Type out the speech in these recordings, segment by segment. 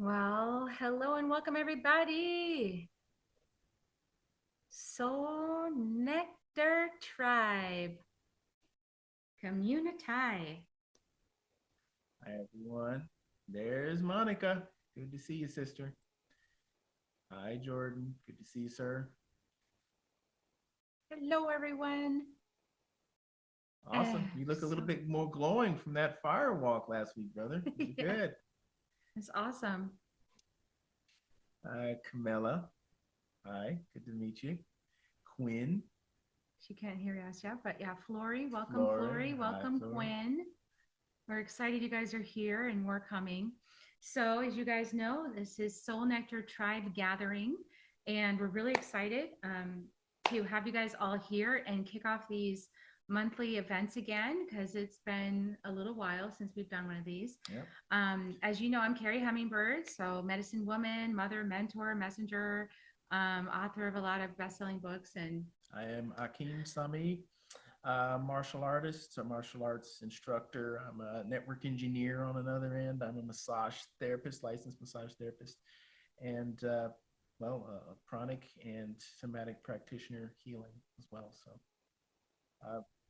Well, hello and welcome everybody. Soul Nectar Tribe Community. Hi, everyone. There's Monica. Good to see you, sister. Hi, Jordan. Good to see you, sir. Hello everyone. Awesome. You look a little So bit more glowing from that fire walk last week, brother. You look yeah, good. it's awesome. Hi, Camilla. Hi, good to meet you. Quinn, She can't hear us yet, but yeah, Flory, welcome Flora. Flory, Hi, welcome Flora. Quinn. We're excited you guys are here and more coming. So, as you guys know, this is Soul Nectar Tribe Gathering, and we're really excited to have you guys all here and kick off these monthly events again because it's been a little while since we've done one of these. Yep. As you know, I'm Carrie Hummingbird, so medicine woman, mother, mentor, messenger, author of a lot of best-selling books, and I am Akeem Sami, martial artist, a martial arts instructor. I'm a network engineer on another end. I'm a massage therapist, licensed massage therapist, and chronic and somatic practitioner healing as well. So,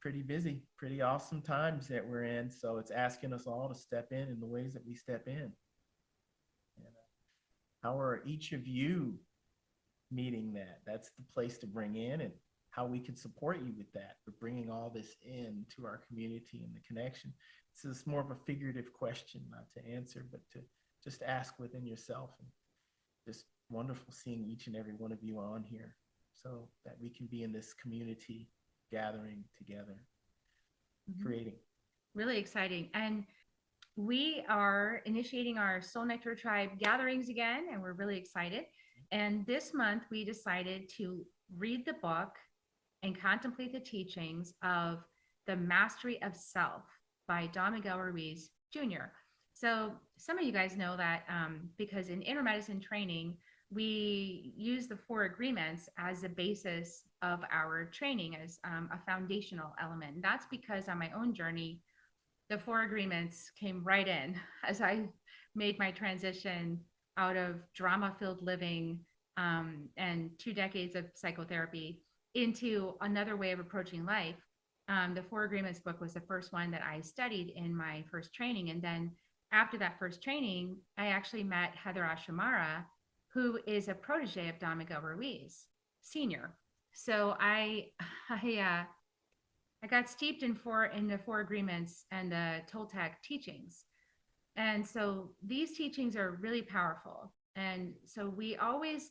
pretty busy, pretty awesome times that we're in. So it's asking us all to step in the ways that we step in. And how are each of you meeting that? That's the place to bring in, and how we can support you with that, for bringing all this in to our community and the connection. This is more of a figurative question, not to answer, but to just ask within yourself. And just wonderful seeing each and every one of you on here so that we can be in this community gathering together, mhm, creating. really exciting. And we are initiating our Soul Nectar Tribe gatherings again, and we're really excited. And this month, we decided to read the book and contemplate the teachings of The Mastery of Self by Don Miguel Ruiz Jr. So, some of you guys know that because in inner medicine training, we use the four agreements as the basis of our training as a foundational element. And that's because on my own journey, the four agreements came right in as I made my transition out of drama filled living and 2 decades of psychotherapy into another way of approaching life. The Four Agreements book was the first one that I studied in my first training. And then after that first training, I actually met Heather Ashamara, who is a protege of Don Miguel Ruiz, senior. So I got steeped in the four agreements and the Toltec teachings. And so these teachings are really powerful. And so we always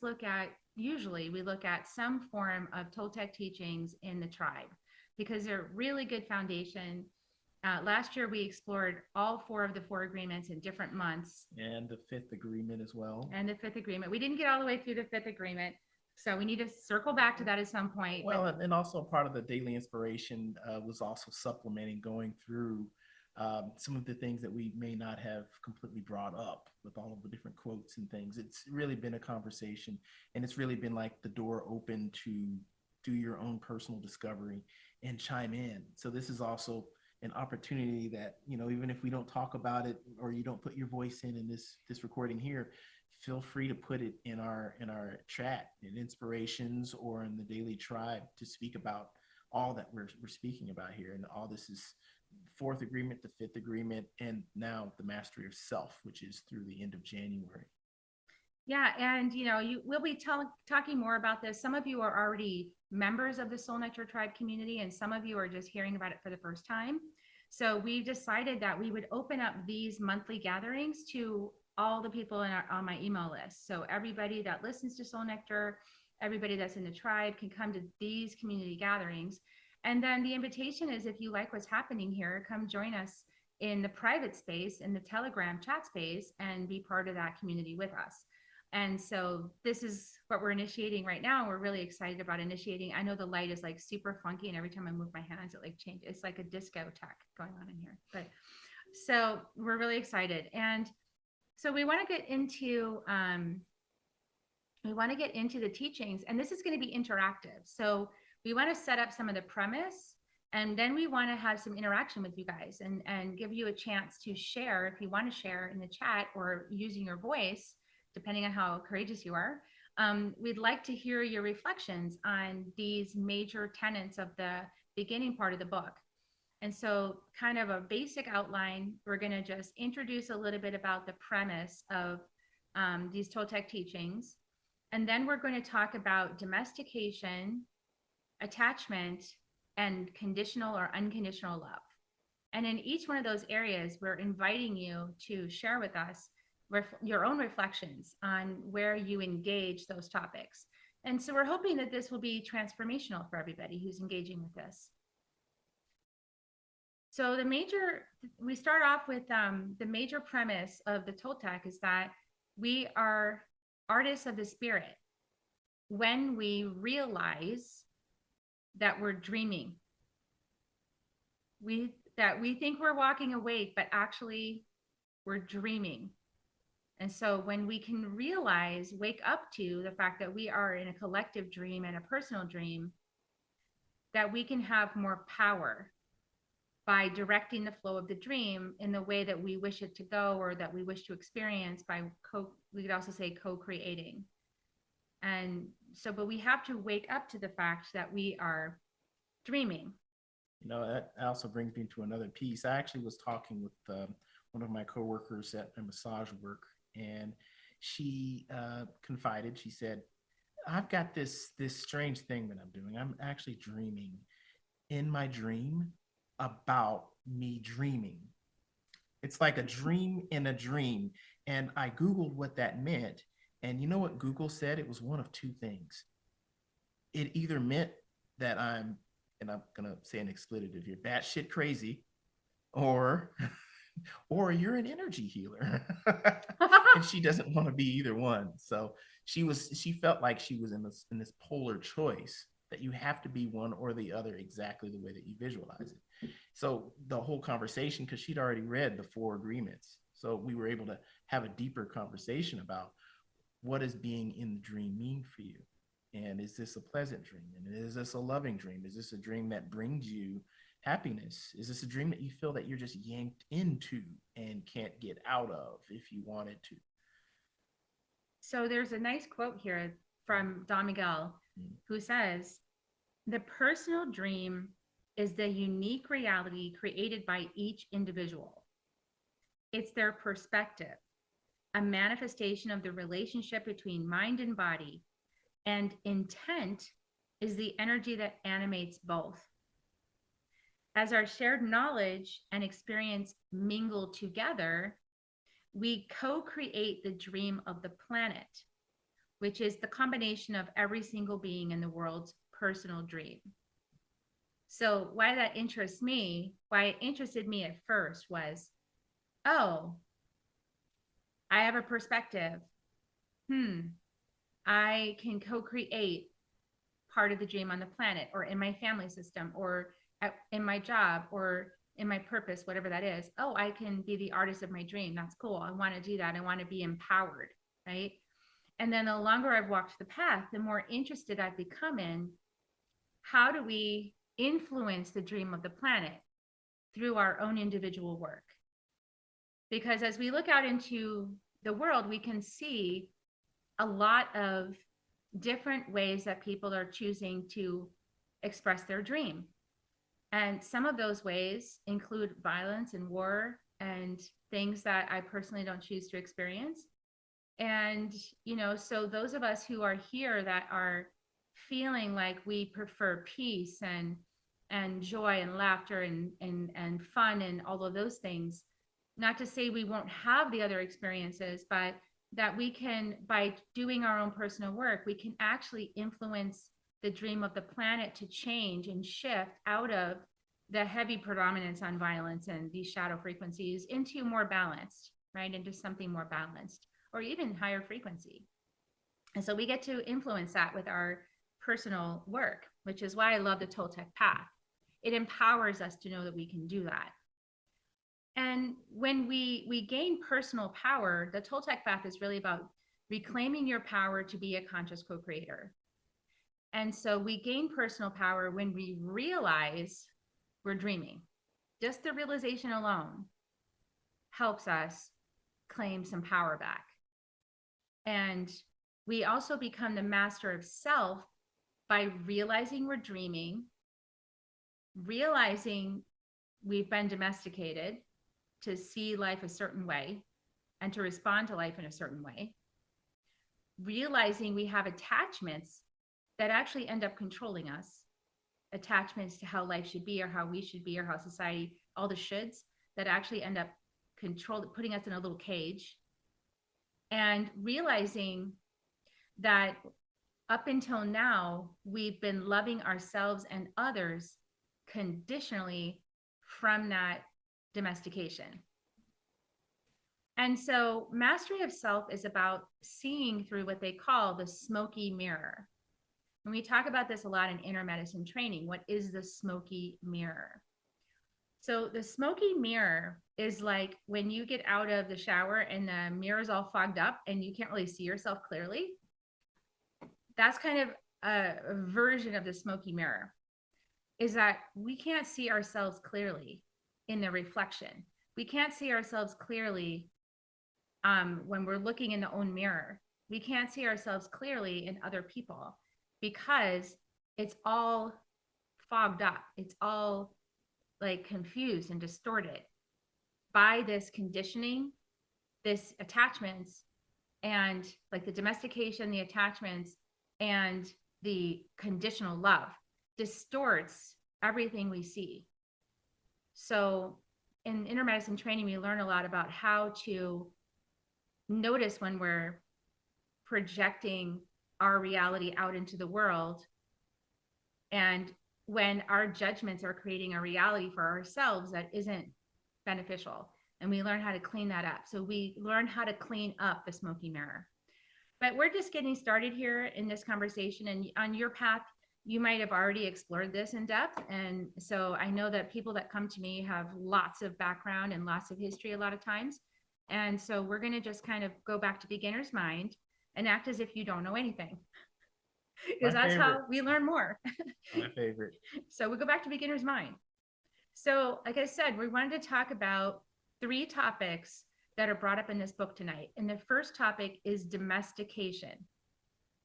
usually we look at some form of Toltec teachings in the tribe because they're really good foundation. Last year, we explored all four of the four agreements in different months. And the fifth agreement as well. And the fifth agreement. We didn't get all the way through the fifth agreement. So we need to circle back to that at some point. Well, and also part of the daily inspiration was also supplementing, going through some of the things that we may not have completely brought up with all of the different quotes and things. It's really been a conversation, and it's really been like the door open to do your own personal discovery and chime in. So this is also an opportunity that, even if we don't talk about it, or you don't put your voice in this recording here, feel free to put it in our chat, in inspirations, or in the daily tribe, to speak about all that we're speaking about here. And all this is fourth agreement, the fifth agreement, and now the mastery of self, which is through the end of January. Yeah, and we'll be talking more about this. Some of you are already members of the Soul Nectar Tribe community, and some of you are just hearing about it for the first time. So we decided that we would open up these monthly gatherings to all the people on my email list. So everybody that listens to Soul Nectar, everybody that's in the tribe can come to these community gatherings. And then the invitation is, if you like what's happening here, come join us in the private space, in the Telegram chat space, and be part of that community with us. And so this is what we're initiating right now. We're really excited about initiating. I know the light is like super funky, and every time I move my hands, it like changes. It's like a disco tech going on in here. But so we're really excited. And so we want to get into the teachings, and this is going to be interactive. So we want to set up some of the premise, And then we want to have some interaction with you guys and give you a chance to share if you want to share in the chat or using your voice, depending on how courageous you are. We'd like to hear your reflections on these major tenets of the beginning part of the book. And so, kind of a basic outline, we're going to just introduce a little bit about the premise of these Toltec teachings. And then we're going to talk about domestication, attachment, and conditional or unconditional love. And in each one of those areas, we're inviting you to share with us your own reflections on where you engage those topics. And so we're hoping that this will be transformational for everybody who's engaging with this. So we start off with the major premise of the Toltec is that we are artists of the spirit when we realize that we're dreaming. That we think we're walking awake, but actually we're dreaming. And so when we can realize, wake up to the fact that we are in a collective dream and a personal dream, that we can have more power by directing the flow of the dream in the way that we wish it to go or that we wish to experience by we could also say co-creating. And so, but we have to wake up to the fact that we are dreaming. That also brings me to another piece. I actually was talking with one of my coworkers at my massage work, and she confided. She said, "I've got this strange thing that I'm doing. I'm actually dreaming in my dream about me dreaming. It's like a dream in a dream." And I Googled what that meant. And you know what Google said? It was one of two things. It either meant that I'm, and I'm going to say an expletive here, batshit crazy, or you're an energy healer. And she doesn't want to be either one. So she felt like she was in this polar choice that you have to be one or the other exactly the way that you visualize it. So the whole conversation, because she'd already read the 4 agreements, so we were able to have a deeper conversation about what does being in the dream mean for you? And is this a pleasant dream? And is this a loving dream? Is this a dream that brings you happiness? Is this a dream that you feel that you're just yanked into and can't get out of if you wanted to? So there's a nice quote here from Don Miguel, who says, "The personal dream is the unique reality created by each individual. It's their perspective, a manifestation of the relationship between mind and body, and intent is the energy that animates both. As our shared knowledge and experience mingle together, we co-create the dream of the planet, which is the combination of every single being in the world's personal dream." So why that interests me, why it interested me at first was, oh, I have a perspective. I can co-create part of the dream on the planet or in my family system or in my job or in my purpose, whatever that is. Oh, I can be the artist of my dream. That's cool. I want to do that. I want to be empowered, right? And then the longer I've walked the path, the more interested I've become in how do we influence the dream of the planet through our own individual work. Because as we look out into the world, we can see a lot of different ways that people are choosing to express their dream. And some of those ways include violence and war and things that I personally don't choose to experience. And, so those of us who are here that are feeling like we prefer peace and joy and laughter and fun and all of those things, not to say we won't have the other experiences, but that we can, by doing our own personal work, we can actually influence the dream of the planet to change and shift out of the heavy predominance on violence and these shadow frequencies into more balanced, right? Into something more balanced or even higher frequency. And so we get to influence that with our personal work, which is why I love the Toltec path. It empowers us to know that we can do that. And when we gain personal power, the Toltec path is really about reclaiming your power to be a conscious co-creator. And so we gain personal power when we realize we're dreaming. Just the realization alone helps us claim some power back. And we also become the master of self by realizing we're dreaming, realizing we've been domesticated to see life a certain way and to respond to life in a certain way, realizing we have attachments that actually end up controlling us, attachments to how life should be or how we should be or how society, all the shoulds that actually end up putting us in a little cage, and realizing that up until now, we've been loving ourselves and others conditionally from that domestication. And so mastery of self is about seeing through what they call the smoky mirror. And we talk about this a lot in inner medicine training. What is the smoky mirror? So the smoky mirror is like when you get out of the shower and the mirror is all fogged up and you can't really see yourself clearly. That's kind of a version of the smoky mirror, is that we can't see ourselves clearly in the reflection. We can't see ourselves clearly when we're looking in the own mirror. We can't see ourselves clearly in other people because it's all fogged up. It's all like confused and distorted by this conditioning, this attachments, and like the domestication, the attachments, and the conditional love distorts everything we see. So in inner medicine training, we learn a lot about how to notice when we're projecting our reality out into the world, and when our judgments are creating a reality for ourselves that isn't beneficial. And we learn how to clean that up. So we learn how to clean up the smoky mirror. But we're just getting started here in this conversation. And on your path, you might have already explored this in depth. And so I know that people that come to me have lots of background and lots of history a lot of times. And so we're going to just kind of go back to beginner's mind and act as if you don't know anything. Because that's how we learn more. My favorite. So we go back to beginner's mind. So like I said, we wanted to talk about 3 topics that are brought up in this book tonight. And the first topic is domestication.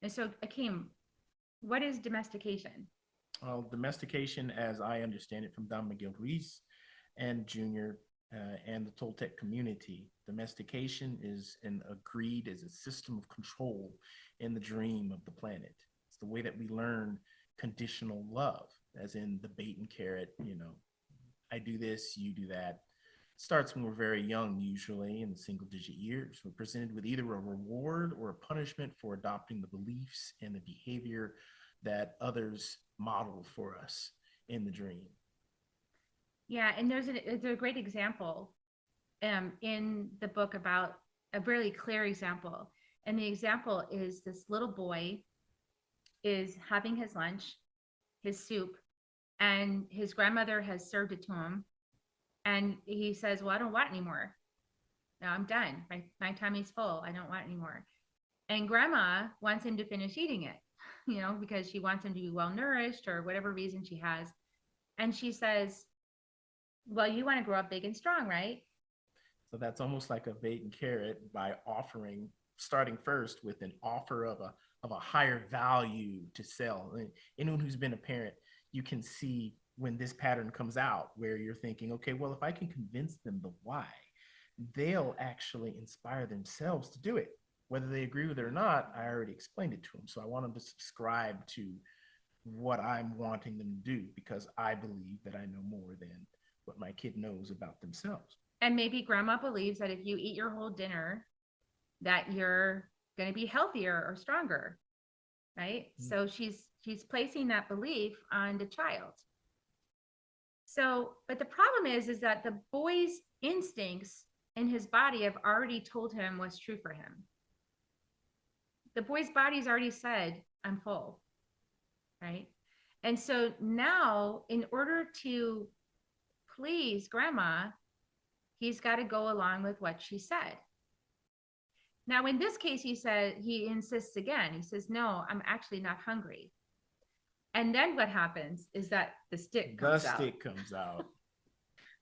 And so Akeem, what is domestication? Well, domestication, as I understand it from Don Miguel Ruiz and Junior and the Toltec community, domestication is agreed as a system of control in the dream of the planet. It's the way that we learn conditional love, as in the bait and carrot, I do this, you do that. It starts when we're very young, usually in the single digit years. We're presented with either a reward or a punishment for adopting the beliefs and the behavior that others model for us in the dream. Yeah, and there's a great example in the book about a really clear example. And the example is this little boy is having his lunch, his soup, and his grandmother has served it to him. And he says, well, I don't want anymore. No, I'm done. My tummy's full. I don't want anymore. And grandma wants him to finish eating it, because she wants him to be well nourished or whatever reason she has. And she says, well, you want to grow up big and strong, right? So that's almost like a bait and carrot by starting first with an offer of a higher value to sell. And anyone who's been a parent, you can see when this pattern comes out where you're thinking, okay, well, if I can convince them the why, they'll actually inspire themselves to do it. Whether they agree with it or not, I already explained it to them. So I want them to subscribe to what I'm wanting them to do because I believe that I know more than what my kid knows about themselves. And maybe grandma believes that if you eat your whole dinner, that you're going to be healthier or stronger, right? Mm-hmm. So she's placing that belief on the child. So, but the problem is that the boy's instincts in his body have already told him what's true for him. The boy's body's already said, I'm full, right? And so now, in order to please grandma, he's got to go along with what she said. Now, in this case, he insists again. He says, no, I'm actually not hungry. And then what happens is that the stick The comes out. stick comes out,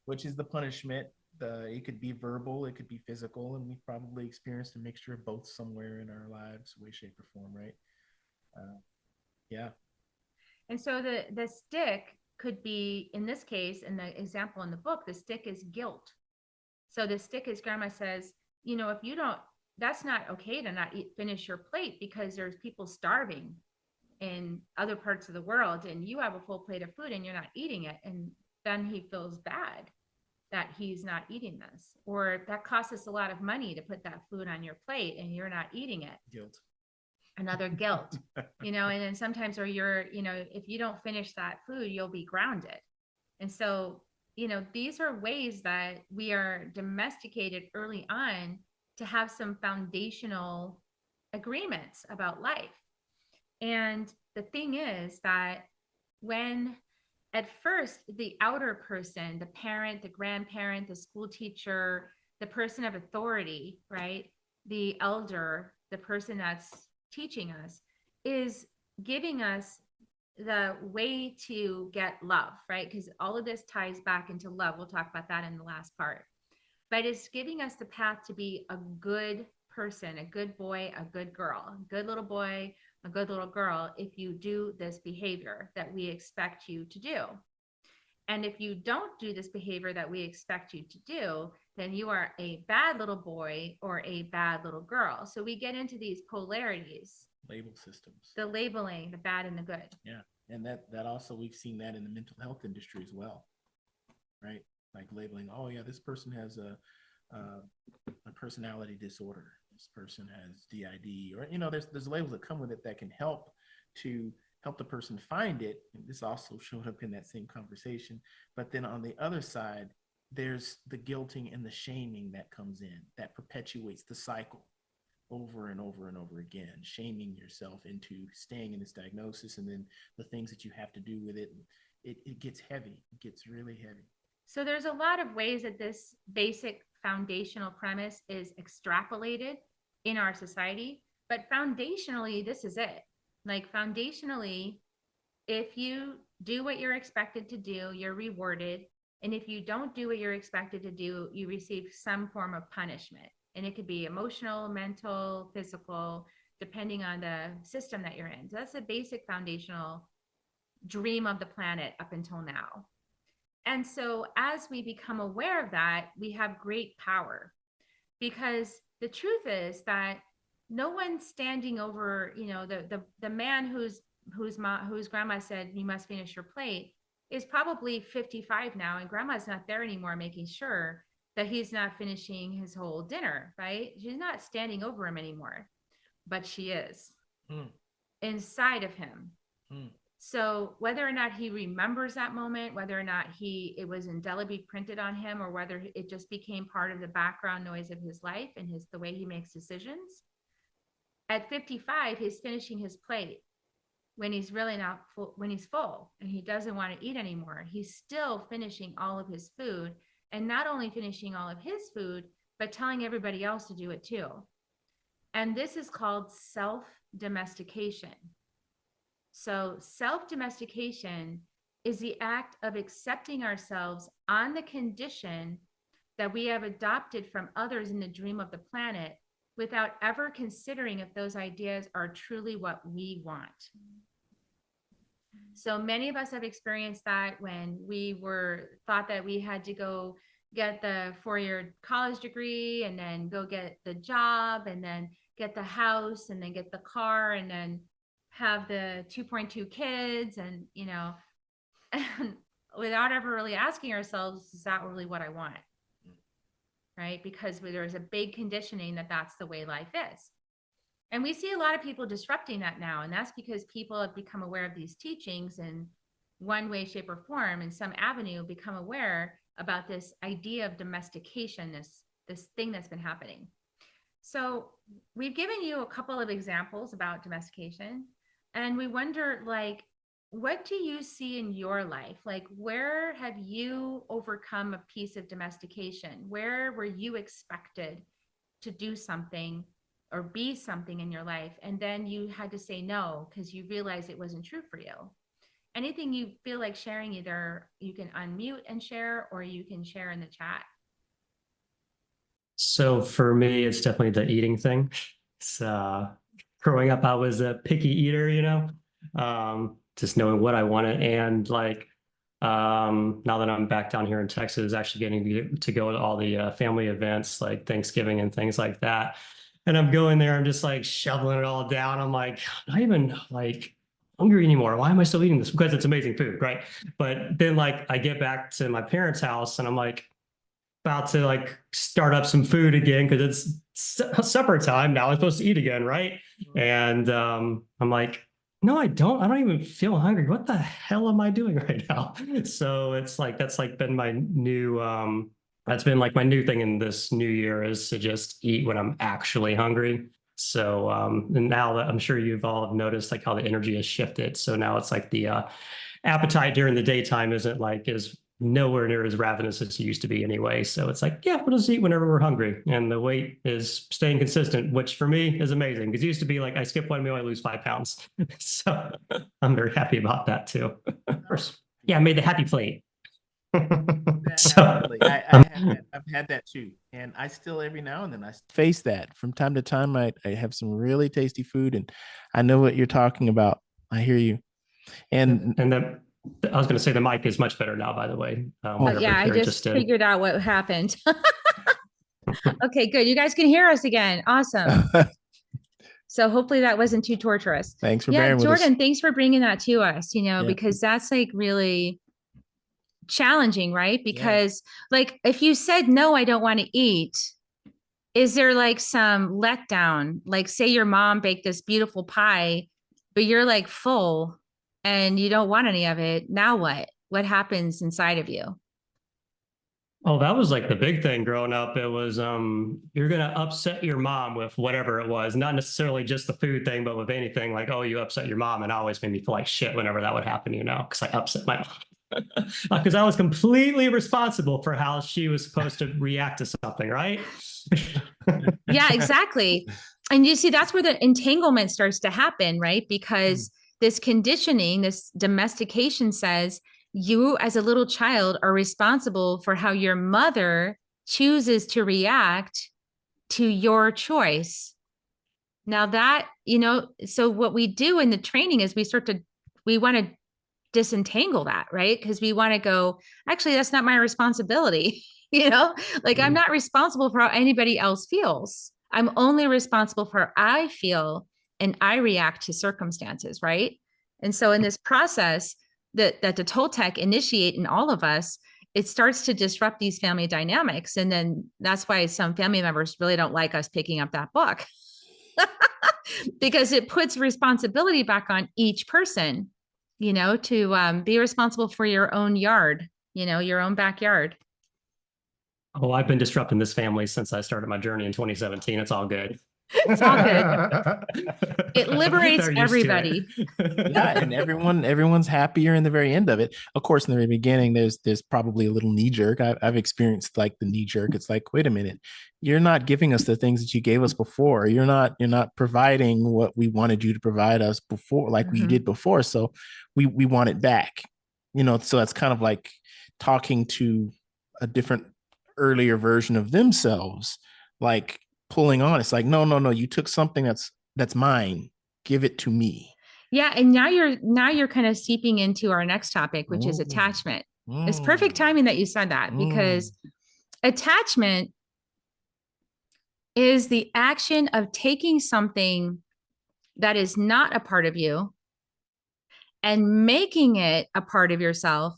which is the punishment. It could be verbal, it could be physical, and we've probably experienced a mixture of both somewhere in our lives, way, shape, or form, right? Yeah. And so the stick could be, in this case, in the example in the book, the stick is guilt. So the stick is, grandma says, if you don't, that's not okay to not finish your plate, because there's people starving in other parts of the world, and you have a full plate of food and you're not eating it. And then he feels bad that he's not eating this, or that costs us a lot of money to put that food on your plate and you're not eating it. Guilt. Another guilt, and then sometimes, or if you don't finish that food, you'll be grounded. And so, these are ways that we are domesticated early on to have some foundational agreements about life. And the thing is that when at first the outer person, the parent, the grandparent, the school teacher, the person of authority, right? The elder, the person that's teaching us, is giving us the way to get love, right? Because all of this ties back into love. We'll talk about that in the last part. But it's giving us the path to be a good person, a good boy, a good girl, a good little boy, a good little girl, if you do this behavior that we expect you to do. And if you don't do this behavior that we expect you to do, then you are a bad little boy or a bad little girl. So we get into these polarities. Label systems. The labeling, the bad and the good. Yeah. And that also, we've seen that in the mental health industry as well, right? Like labeling, oh yeah, this person has a personality disorder. This person has DID, or there's labels that come with it that can help the person find it. And this also showed up in that same conversation. But then on the other side, there's the guilting and the shaming that comes in, that perpetuates the cycle over and over and over again, shaming yourself into staying in this diagnosis, and then the things that you have to do with it. It gets heavy. It gets really heavy. So there's a lot of ways that this basic foundational premise is extrapolated in our society, but foundationally, this is it. Like foundationally, if you do what you're expected to do, you're rewarded. And if you don't do what you're expected to do, you receive some form of punishment. And it could be emotional, mental, physical, depending on the system that you're in. So that's the basic foundational dream of the planet up until now. And so as we become aware of that, we have great power, because the truth is that no one's standing over, the man whose grandma said you must finish your plate is probably 55 now, and grandma's not there anymore making sure that he's not finishing his whole dinner, right? She's not standing over him anymore, but she is inside of him. So whether or not he remembers that moment, whether or not it was indelibly printed on him, or whether it just became part of the background noise of his life and the way he makes decisions, at 55, he's finishing his plate when he's really not full, when he's full and he doesn't want to eat anymore. He's still finishing all of his food, and not only finishing all of his food, but telling everybody else to do it too. And this is called self-domestication. So self-domestication is the act of accepting ourselves on the condition that we have adopted from others in the dream of the planet, without ever considering if those ideas are truly what we want. So many of us have experienced that when we thought that we had to go get the 4-year college degree, and then go get the job, and then get the house, and then get the car, and then have the 2.2 kids, and and without ever really asking ourselves, is that really what I want? Right? Because there's a big conditioning that that's the way life is. And we see a lot of people disrupting that now. And that's because people have become aware of these teachings in one way, shape, or form, in some avenue, become aware about this idea of domestication, this thing that's been happening. So we've given you a couple of examples about domestication, and we wonder, what do you see in your life? Like, where have you overcome a piece of domestication? Where were you expected to do something or be something in your life, and then you had to say no because you realized it wasn't true for you? anything you feel like sharing, either you can unmute and share, or you can share in the chat. So for me, it's definitely the eating thing. It's, growing up, I was a picky eater, just knowing what I wanted. And like, now that I'm back down here in Texas, actually getting to go to all the family events like Thanksgiving and things like that. And I'm going there, I'm just like shoveling it all down. I'm like, not even like hungry anymore. Why am I still eating this? Because it's amazing food, right? But then like I get back to my parents' house and I'm like, about to like start up some food again because it's supper time now. I'm supposed to eat again, right? And I'm like, no, I don't. I don't even feel hungry. What the hell am I doing right now? So it's like that's like been my new that's been like my new thing in this new year is to just eat when I'm actually hungry. So and now that I'm sure you've all noticed like how the energy has shifted. So now it's like the appetite during the daytime isn't like as nowhere near as ravenous as it used to be anyway. So it's like, yeah, we'll just eat whenever we're hungry. And the weight is staying consistent, which for me is amazing. Because it used to be like I skip one meal, I lose 5 pounds. So I'm very happy about that too. Yeah, I made the happy plate. Absolutely. I've had that too. And I still, every now and then, I face that. From time to time, I have some really tasty food, and I know what you're talking about. I hear you. And then I was going to say the mic is much better now, by the way. Yeah, I just figured out what happened. Okay, good. You guys can hear us again. Awesome. So hopefully that wasn't too torturous. Thanks for bearing with us. Jordan, thanks for bringing that to us, because that's like really challenging, right? Because like if you said, no, I don't want to eat, is there like some letdown? Like say your mom baked this beautiful pie, but you're like full and you don't want any of it. Now what? What happens inside of you? Oh, that was like the big thing growing up. It was you're gonna upset your mom with whatever it was, not necessarily just the food thing, but with anything like, oh, you upset your mom, and it always made me feel like shit whenever that would happen, because I upset my mom. Because I was completely responsible for how she was supposed to react to something, right? Yeah, exactly. And you see, that's where the entanglement starts to happen, right? Because this conditioning, this domestication says you as a little child are responsible for how your mother chooses to react to your choice. Now that, so what we do in the training is we want to disentangle that, right? Because we want to go, actually, that's not my responsibility. I'm not responsible for how anybody else feels. I'm only responsible for how I feel and I react to circumstances, right? And so in this process that the Toltec initiate in all of us, it starts to disrupt these family dynamics. And then that's why some family members really don't like us picking up that book because it puts responsibility back on each person, to be responsible for your own yard, your own backyard. Oh, I've been disrupting this family since I started my journey in 2017. It's all good. It's all good. It liberates everybody. Yeah, and everyone's happier in the very end of it. Of course, in the very beginning, there's probably a little knee jerk. I've experienced like the knee jerk. It's like, wait a minute, you're not giving us the things that you gave us before. You're not providing what we wanted you to provide us before, like we did before. So we want it back. So that's kind of like talking to a different earlier version of themselves, like pulling on. It's like, no, you took something that's mine, give it to me. Yeah, and now you're kind of seeping into our next topic, which is attachment. It's perfect timing that you said that, because attachment is the action of taking something that is not a part of you and making it a part of yourself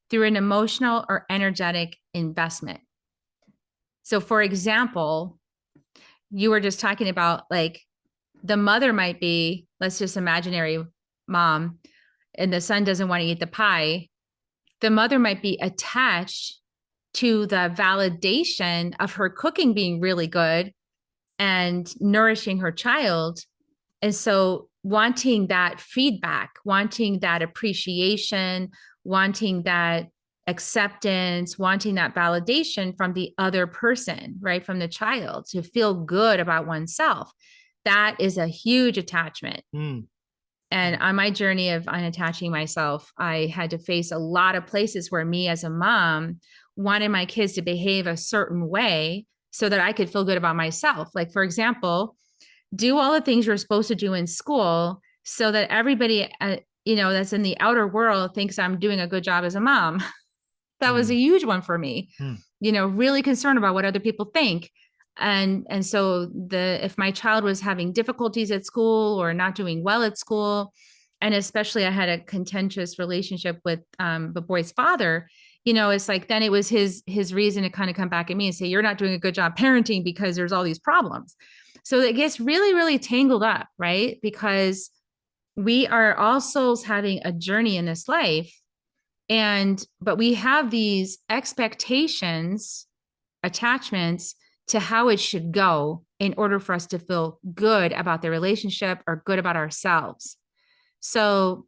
through an emotional or energetic investment. So for example, you were just talking about like the mother might be, let's just imaginary mom, and the son doesn't want to eat the pie. The mother might be attached to the validation of her cooking being really good and nourishing her child. And so wanting that feedback, wanting that appreciation, wanting that acceptance, wanting that validation from the other person, right? From the child, to feel good about oneself. That is a huge attachment. And on my journey of unattaching myself, I had to face a lot of places where me as a mom wanted my kids to behave a certain way so that I could feel good about myself. Like, for example, do all the things you're supposed to do in school so that everybody, that's in the outer world thinks I'm doing a good job as a mom. That was a huge one for me. Really concerned about what other people think. And so if my child was having difficulties at school or not doing well at school, and especially I had a contentious relationship with the boy's father, it's like, then it was his reason to kind of come back at me and say, you're not doing a good job parenting because there's all these problems. So it gets really, really tangled up, right? Because we are all souls having a journey in this life. But we have these expectations, attachments to how it should go in order for us to feel good about the relationship or good about ourselves. So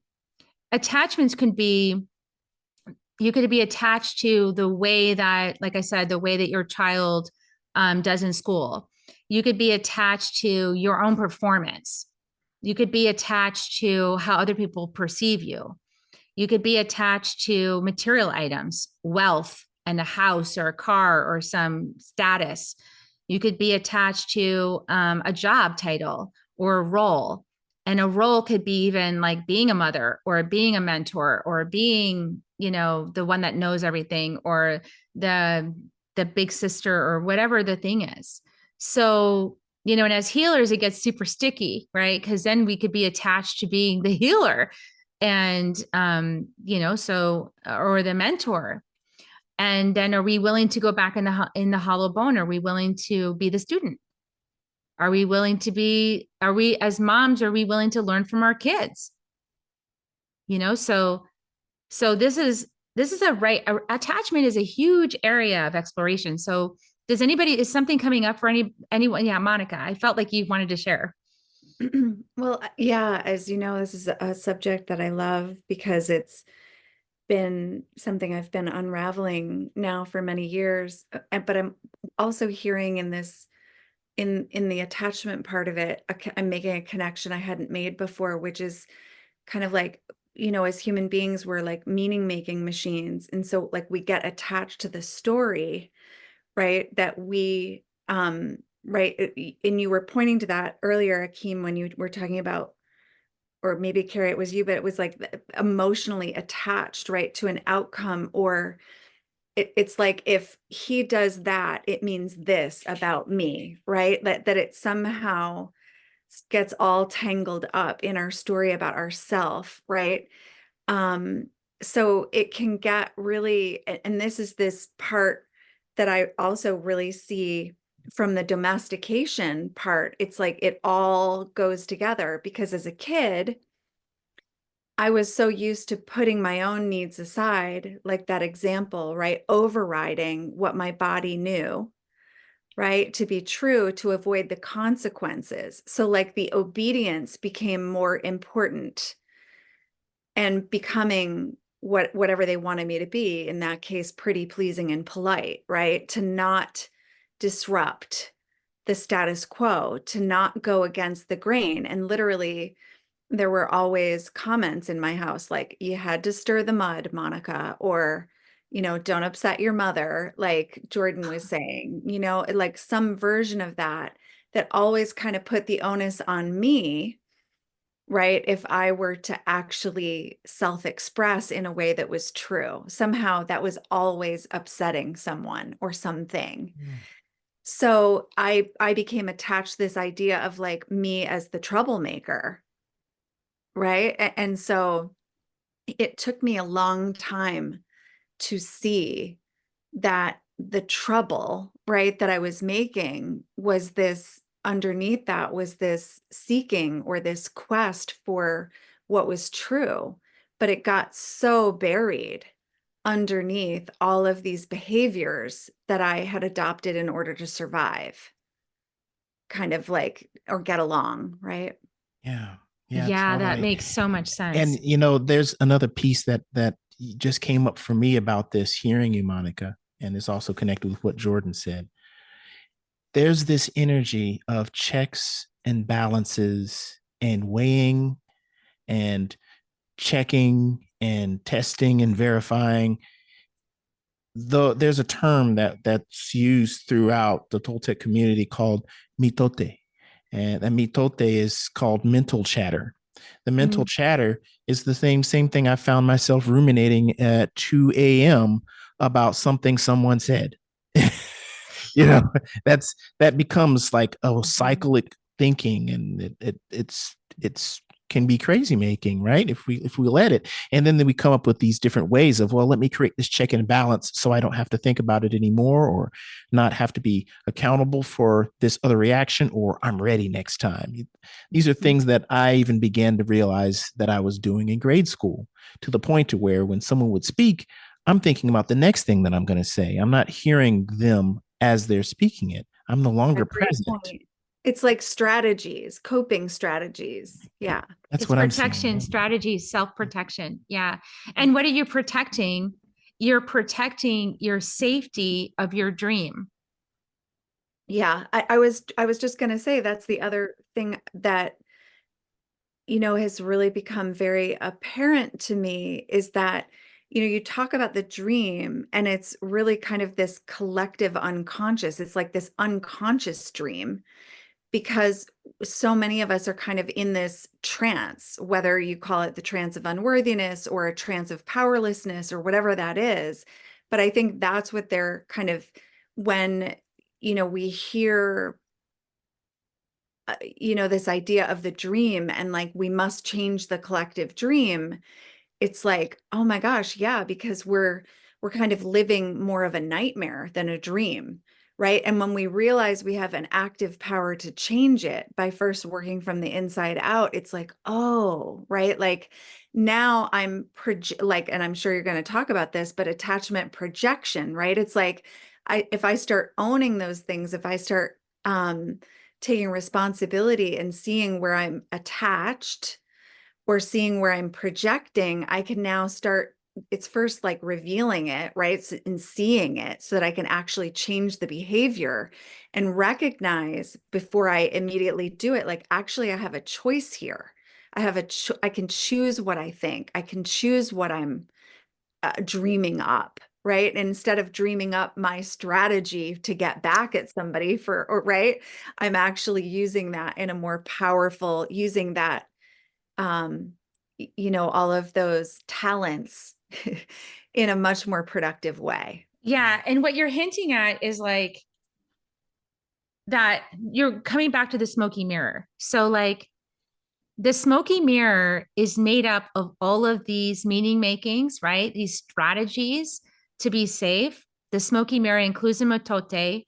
attachments you could be attached to the way that, like I said, the way that your child does in school. You could be attached to your own performance. You could be attached to how other people perceive you. You could be attached to material items, wealth, and a house or a car or some status. You could be attached to a job title or a role. And a role could be even like being a mother or being a mentor or being, the one that knows everything, or the big sister, or whatever the thing is. So, and as healers, it gets super sticky, right? Because then we could be attached to being the healer and or the mentor. And then are we willing to go back in the hollow bone? Are we willing to be the student? Are we as moms, are we willing to learn from our kids? So this is attachment is a huge area of exploration. So is something coming up for anyone? Yeah, Monica, I felt like you wanted to share. Well, yeah, as you know, this is a subject that I love because it's been something I've been unraveling now for many years. But I'm also hearing in the attachment part of it, I'm making a connection I hadn't made before, which is kind of like, as human beings, we're like meaning making machines. And so like we get attached to the story, right? That we, right. And you were pointing to that earlier, Akeem, when you were talking about, or maybe Carrie, it was you, but it was like emotionally attached, right, to an outcome, or it's like, if he does that, it means this about me, right? That it somehow gets all tangled up in our story about ourself, right? So it can get really, and this part that I also really see from the domestication part, it's like it all goes together, because as a kid, I was so used to putting my own needs aside, like that example, right? Overriding what my body knew, right? To be true, to avoid the consequences. So like the obedience became more important, and becoming whatever they wanted me to be, in that case, pretty, pleasing, and polite, right? To not disrupt the status quo, to not go against the grain. And literally, there were always comments in my house like, you had to stir the mud, Monica, or, don't upset your mother, like Jordan was saying, like some version of that always kind of put the onus on me, right? If I were to actually self-express in a way that was true, somehow that was always upsetting someone or something. So I became attached to this idea of like me as the troublemaker, right? And so it took me a long time to see that the trouble, right, that I was making was this, underneath that was this seeking or this quest for what was true. But it got so buried underneath all of these behaviors that I had adopted in order to survive, kind of like, or get along, right? Yeah. Yeah, that Totally. makes so much sense. And there's another piece that just came up for me about this, hearing you, Monica, and it's also connected with what Jordan said. There's this energy of checks and balances and weighing and checking and testing and verifying. Though there's a term that's used throughout the Toltec community called mitote, and that mitote is called mental chatter. The mental chatter is the same thing I found myself ruminating at 2 a.m. about something someone said. That becomes like a cyclic thinking, and it's can be crazy making, right? If we let it. And then we come up with these different ways of, well, let me create this check and balance so I don't have to think about it anymore, or not have to be accountable for this other reaction, or I'm ready next time. These are things that I even began to realize that I was doing in grade school, to the point to where when someone would speak, I'm thinking about the next thing that I'm going to say. I'm not hearing them as they're speaking it. I'm no longer present. It's like strategies, coping strategies. Yeah. That's what I'm saying. Protection strategies, self-protection. Yeah. And what are you protecting? You're protecting your safety of your dream. Yeah. I was just going to say, that's the other thing that, has really become very apparent to me, is that, you talk about the dream, and it's really kind of this collective unconscious. It's like this unconscious dream, because so many of us are kind of in this trance, whether you call it the trance of unworthiness or a trance of powerlessness or whatever that is. But I think that's what they're kind of, when, we hear, this idea of the dream, and like, we must change the collective dream. It's like, oh my gosh, yeah, because we're kind of living more of a nightmare than a dream, right? And when we realize we have an active power to change it by first working from the inside out, it's like, oh, right? Like, now I'm and I'm sure you're going to talk about this, but attachment projection, right? It's like, if I start owning those things, if I start taking responsibility and seeing where I'm attached, or seeing where I'm projecting, I can now start, it's first like revealing it, right? And seeing it, so that I can actually change the behavior and recognize, before I immediately do it, like, actually, I have a choice here. I can choose what I think. I can choose what I'm dreaming up, right? And instead of dreaming up my strategy to get back at somebody right? I'm actually using that in a more powerful, using that, all of those talents in a much more productive way. Yeah. And what you're hinting at is like that you're coming back to the smoky mirror. So like, the smoky mirror is made up of all of these meaning makings, right? These strategies to be safe. The smoky mirror includes the matote.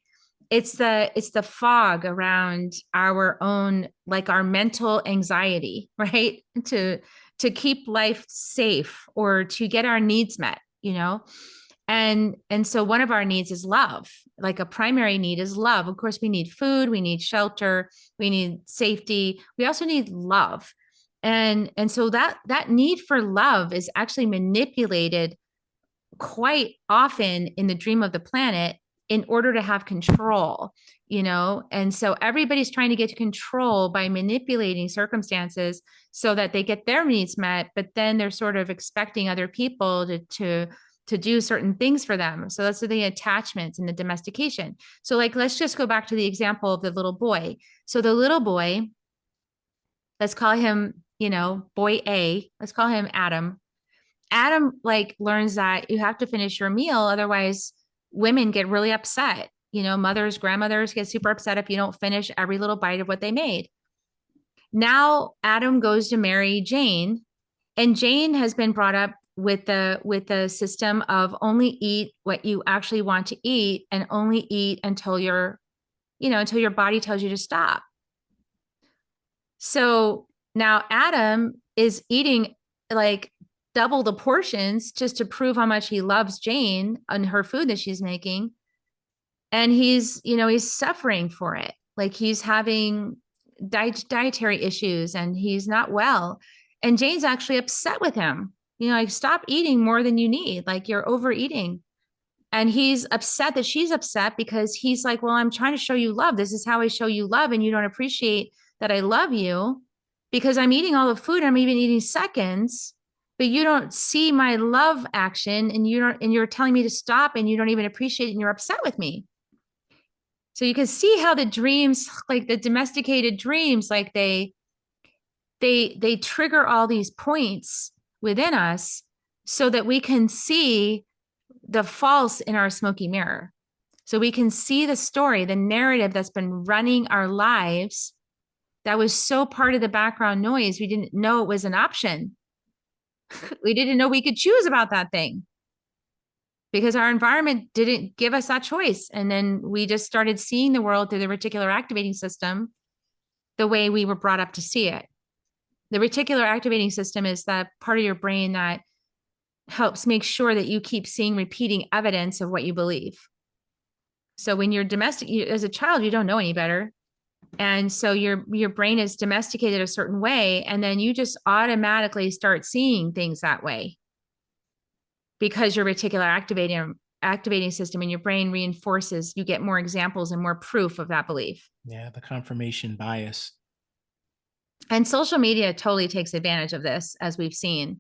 It's the fog around our own, like our mental anxiety, right? To keep life safe, or to get our needs met, and so one of our needs is love. Like, a primary need is love. Of course, we need food, we need shelter, we need safety. We also need love. And so that need for love is actually manipulated quite often in the dream of the planet in order to have control, and so everybody's trying to get to control by manipulating circumstances so that they get their needs met, but then they're sort of expecting other people to do certain things for them. So that's the attachments and the domestication. So like, let's just go back to the example of the little boy. So the little boy, let's call him, boy A, let's call him Adam. Adam like learns that you have to finish your meal. Otherwise, women get really upset. Mothers, grandmothers get super upset if you don't finish every little bite of what they made. Now Adam goes to marry Jane, and Jane has been brought up with the system of only eat what you actually want to eat, and only eat until until your body tells you to stop. So now Adam is eating like double the portions just to prove how much he loves Jane and her food that she's making. And he's suffering for it. Like, he's having dietary issues, and he's not well. And Jane's actually upset with him. Like, stop eating more than you need. Like, you're overeating. And he's upset that she's upset, because he's like, well, I'm trying to show you love. This is how I show you love. And you don't appreciate that I love you. because I'm eating all the food. I'm even eating seconds, but you don't see my love action, and you're telling me to stop, and you don't even appreciate it, and you're upset with me. So you can see how the dreams, like the domesticated dreams, like they trigger all these points within us so that we can see the false in our smoky mirror. So we can see the story, the narrative that's been running our lives that was so part of the background noise. We didn't know it was an option. We didn't know we could choose about that thing because our environment didn't give us that choice. And then we just started seeing the world through the reticular activating system the way we were brought up to see it. The reticular activating system is that part of your brain that helps make sure that you keep seeing repeating evidence of what you believe. So when you're as a child, you don't know any better. And so your brain is domesticated a certain way, and then you just automatically start seeing things that way because your reticular activating system in your brain reinforces, you get more examples and more proof of that belief. Yeah, the confirmation bias. And social media totally takes advantage of this, as we've seen.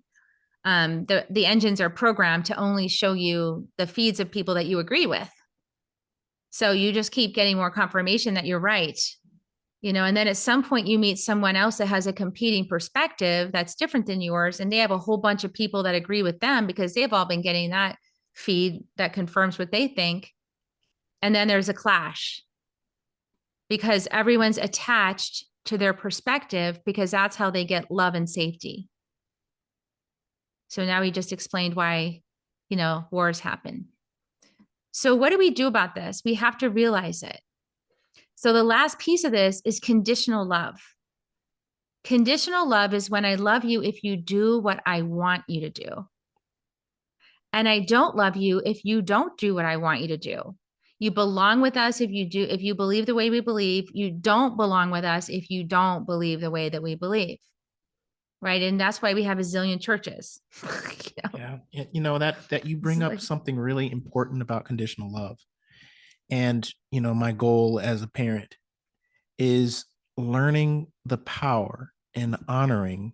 The engines are programmed to only show you the feeds of people that you agree with. So you just keep getting more confirmation that you're right. And then at some point you meet someone else that has a competing perspective that's different than yours, and they have a whole bunch of people that agree with them because they've all been getting that feed that confirms what they think. And then there's a clash because everyone's attached to their perspective because that's how they get love and safety. So now we just explained why, wars happen. So what do we do about this? We have to realize it. So the last piece of this is conditional love. Conditional love is when I love you if you do what I want you to do. And I don't love you if you don't do what I want you to do. You belong with us if you believe the way we believe. You don't belong with us if you don't believe the way that we believe. Right. And that's why we have a zillion churches. Yeah. That you bring up something really important about conditional love. And, my goal as a parent is learning the power and honoring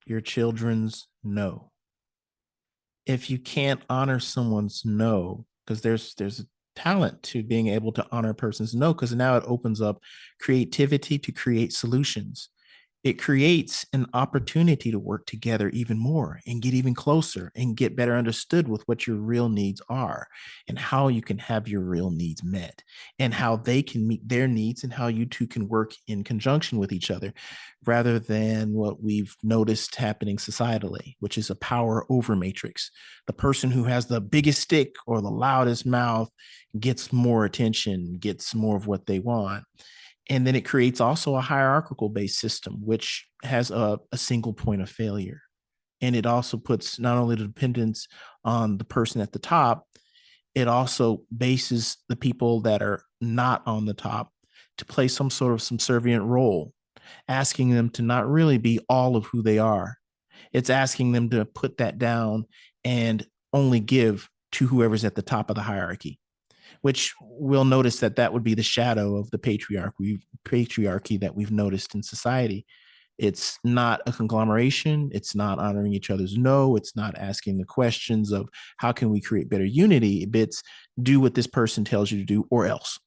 your children's no. If you can't honor someone's no, because there's a talent to being able to honor a person's no, because now it opens up creativity to create solutions. It creates an opportunity to work together even more and get even closer and get better understood with what your real needs are and how you can have your real needs met and how they can meet their needs and how you two can work in conjunction with each other, rather than what we've noticed happening societally, which is a power over matrix. The person who has the biggest stick or the loudest mouth gets more attention, gets more of what they want. And then it creates also a hierarchical based system, which has a single point of failure. And it also puts not only the dependence on the person at the top, it also bases the people that are not on the top to play some sort of subservient role, asking them to not really be all of who they are. It's asking them to put that down and only give to whoever's at the top of the hierarchy, which we'll notice that would be the shadow of the patriarchy that we've noticed in society. It's not a conglomeration. It's not honoring each other's no. It's not asking the questions of how can we create better unity. It's do what this person tells you to do or else.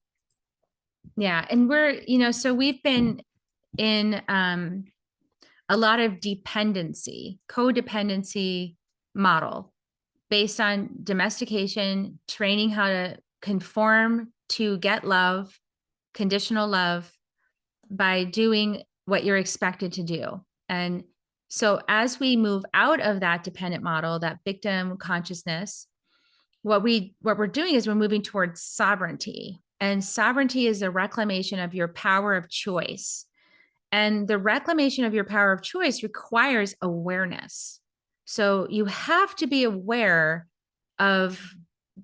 Yeah. And so we've been in a lot of codependency model based on domestication, training how to conform to get love, conditional love, by doing what you're expected to do. And so as we move out of that dependent model, that victim consciousness, what we're doing is we're moving towards sovereignty. And sovereignty is the reclamation of your power of choice. And the reclamation of your power of choice requires awareness. So you have to be aware of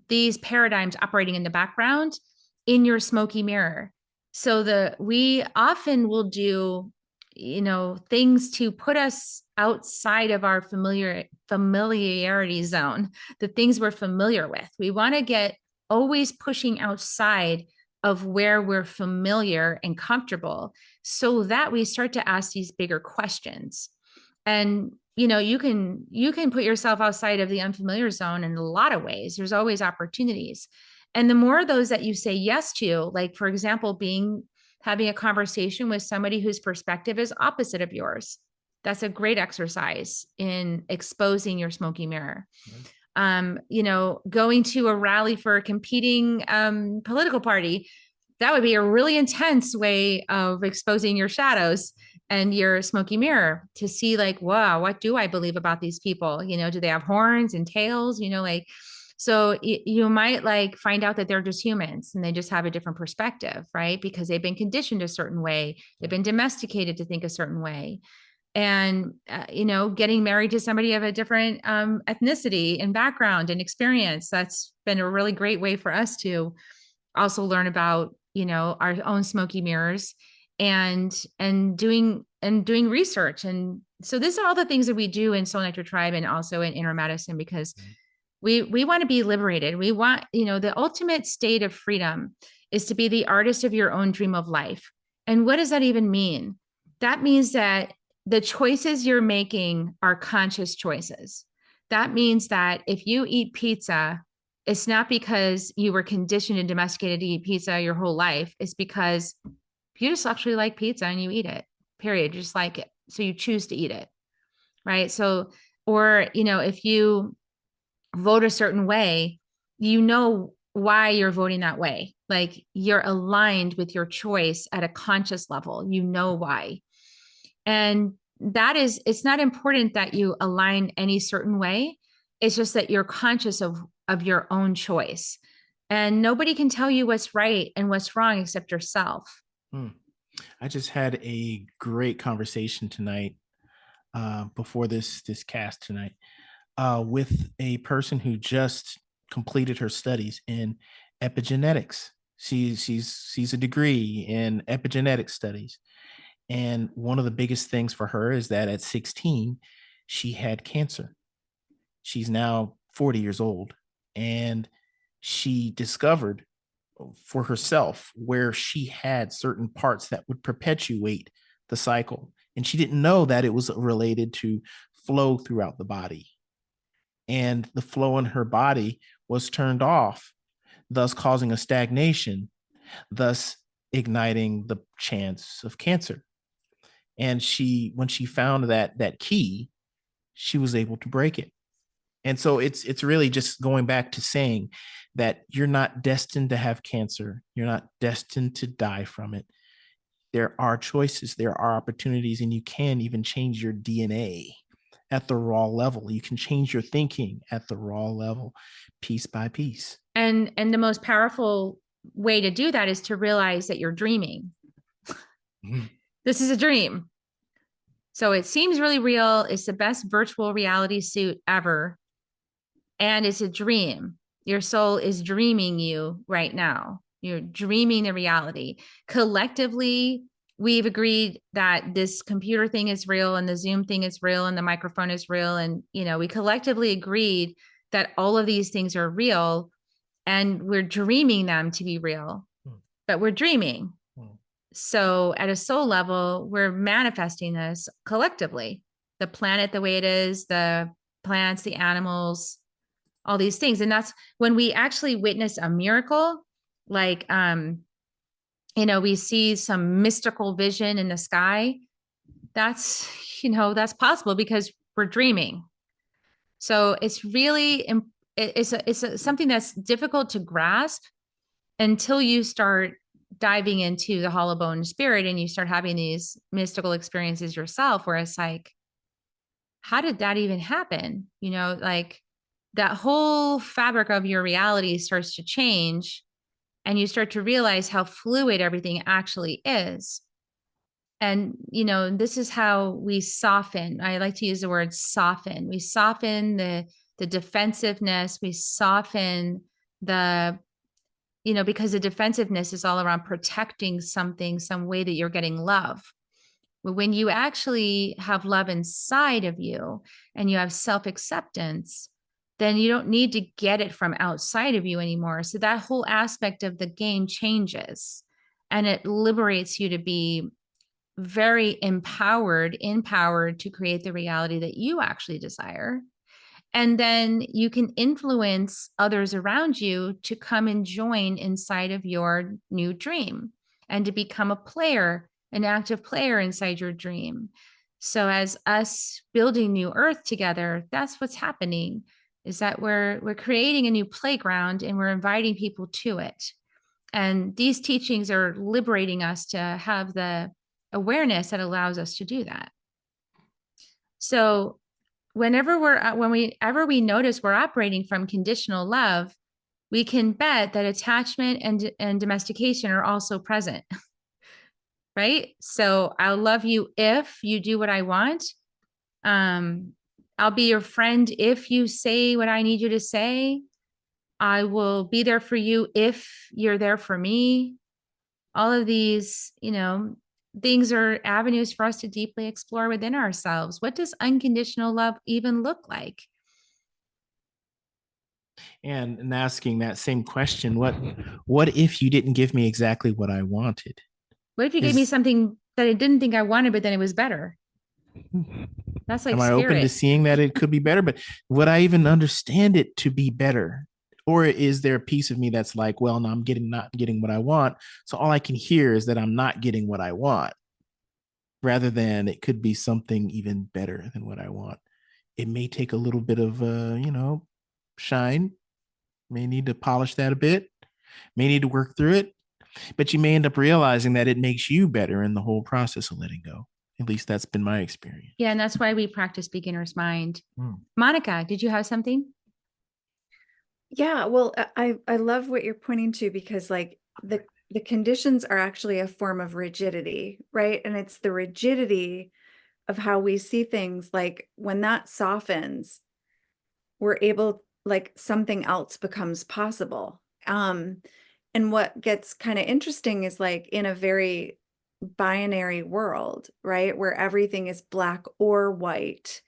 these paradigms operating in the background in your smoky mirror. So we often will do, things to put us outside of our familiarity zone, the things we're familiar with. We want to get always pushing outside of where we're familiar and comfortable, so that we start to ask these bigger questions. And you can put yourself outside of the unfamiliar zone in a lot of ways. There's always opportunities. And the more of those that you say yes to, like, for example, having a conversation with somebody whose perspective is opposite of yours, that's a great exercise in exposing your smoky mirror. Going to a rally for a competing political party, that would be a really intense way of exposing your shadows and your smoky mirror, to see like, wow, what do I believe about these people? Do they have horns and tails? So you might like find out that they're just humans and they just have a different perspective, right? Because they've been conditioned a certain way. They've been domesticated to think a certain way. And, getting married to somebody of a different ethnicity and background and experience, that's been a really great way for us to also learn about, our own smoky mirrors and doing research. And so these are all the things that we do in Soul Nectar Tribe and also in Inner Medicine, because we want to be liberated. We want, the ultimate state of freedom is to be the artist of your own dream of life. And what does that even mean? That means that the choices you're making are conscious choices. That means that if you eat pizza, it's not because you were conditioned and domesticated to eat pizza your whole life. It's because you just actually like pizza and you eat it, period. You just like it. So you choose to eat it, right? So, or, if you vote a certain way, why you're voting that way. Like, you're aligned with your choice at a conscious level, why. And it's not important that you align any certain way. It's just that you're conscious of your own choice. And nobody can tell you what's right and what's wrong except yourself. I just had a great conversation tonight, before this cast tonight, with a person who just completed her studies in epigenetics. She's a degree in epigenetic studies. And one of the biggest things for her is that at 16, she had cancer. She's now 40 years old, and she discovered for herself where she had certain parts that would perpetuate the cycle. And she didn't know that it was related to flow throughout the body. And the flow in her body was turned off, thus causing a stagnation, thus igniting the chance of cancer. And when she found that key, she was able to break it. And so it's really just going back to saying that you're not destined to have cancer. You're not destined to die from it. There are choices, there are opportunities, and you can even change your DNA at the raw level. You can change your thinking at the raw level, piece by piece. And the most powerful way to do that is to realize that you're dreaming. This is a dream. So it seems really real. It's the best virtual reality suit ever. And it's a dream. Your soul is dreaming you right now. You're dreaming the reality. Collectively, we've agreed that this computer thing is real and the Zoom thing is real and the microphone is real. And, we collectively agreed that all of these things are real and we're dreaming them to be real, but we're dreaming. So at a soul level, we're manifesting this collectively, the planet the way it is, the plants, the animals, all these things. And that's when we actually witness a miracle, like, we see some mystical vision in the sky. That's possible because we're dreaming. So it's really, it's something that's difficult to grasp until you start diving into the hollow bone spirit and you start having these mystical experiences yourself, where it's like, how did that even happen? Like, that whole fabric of your reality starts to change and you start to realize how fluid everything actually is. And, this is how we soften. I like to use the word soften. We soften the defensiveness. We soften because the defensiveness is all around protecting something, some way that you're getting love. But when you actually have love inside of you and you have self-acceptance, then you don't need to get it from outside of you anymore. So that whole aspect of the game changes, and it liberates you to be very empowered to create the reality that you actually desire. And then you can influence others around you to come and join inside of your new dream and to become a player, an active player inside your dream. So as us building New Earth together, that's what's happening, is that we're creating a new playground and we're inviting people to it. And these teachings are liberating us to have the awareness that allows us to do that. So whenever we notice we're operating from conditional love, we can bet that attachment and domestication are also present. Right? So I'll love you if you do what I want. I'll be your friend if you say what I need you to say. I will be there for you if you're there for me. All of these, things are avenues for us to deeply explore within ourselves. What does unconditional love even look like? And asking that same question, what if you didn't give me exactly what I wanted? What if you gave me something that I didn't think I wanted, but then it was better? That's like am I open to seeing that it could be better? But would I even understand it to be better? Or is there a piece of me that's like, well, no, I'm not getting what I want. So all I can hear is that I'm not getting what I want, rather than it could be something even better than what I want. It may take a little bit of, shine, may need to polish that a bit, may need to work through it, but you may end up realizing that it makes you better in the whole process of letting go. At least that's been my experience. Yeah, and that's why we practice beginner's mind. Monica, did you have something? Yeah, well, I love what you're pointing to, because like the conditions are actually a form of rigidity, right? And it's the rigidity of how we see things. Like when that softens, we're able, like something else becomes possible. And what gets kind of interesting is like in a very binary world, right? Where everything is black or white,